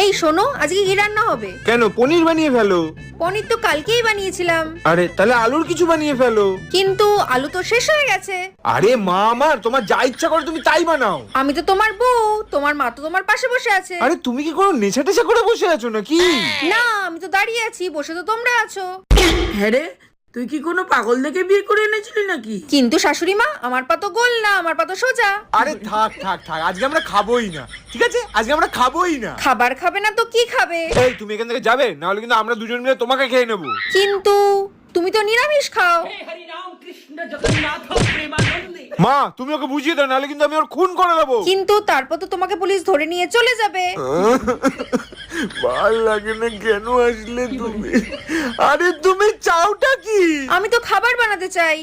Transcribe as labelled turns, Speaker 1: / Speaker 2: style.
Speaker 1: এই শোনো, আজকে কি রান্না হবে?
Speaker 2: কেন, পনির বানিয়ে ফেলো।
Speaker 1: পনির তো কালকেই বানিয়েছিলাম।
Speaker 2: আরে তাহলে আলুর কিছু বানিয়ে ফেলো।
Speaker 1: কিন্তু আলু তো শেষ হয়ে গেছে।
Speaker 2: আরে মা আমার, তোমার যা ইচ্ছা করে তুমি তাই বানাও।
Speaker 1: আমি তো তোমার বউ, তোমার মা তো তোমার পাশে বসে আছে।
Speaker 2: আরে তুমি কি কোনো নেশা টেশা করে বসে আছো নাকি?
Speaker 1: না, আমি তো দাঁড়িয়ে আছি, বসে তো তোমরা আছো।
Speaker 3: হ্যাঁ রে, তুই কি কোনো পাগল দেখে বিয়ে করে এনেছিলি নাকি?
Speaker 1: কিন্তু শাশুড়ি মা, আমার পা তো গোল না, আমার পা তো সোজা।
Speaker 2: আরে থাক থাক থাক, আজকে আমরা খাবোই না, ঠিক আছে? আজকে আমরা খাবোই না।
Speaker 1: খাবার খাবে না তো কি খাবে?
Speaker 2: এই তুমি এখান থেকে যাবে, না হলে কিন্তু আমরা দুজন মিলে তোমাকে খেয়ে নেবো।
Speaker 1: কিন্তু তুমি তো নিরামিষ খাও।
Speaker 2: মা তুমি ওকে বুঝিয়ে দাও, নাহলে কিন্তু আমি ওর খুন করে দেবো।
Speaker 1: কিন্তু তারপর তো তোমাকে পুলিশ ধরে নিয়ে চলে যাবে।
Speaker 2: ভাল লাগে না কেন আসলে তুমি? আরে তুমি চাওটা কি?
Speaker 1: আমি তো খাবার বানাতে চাই।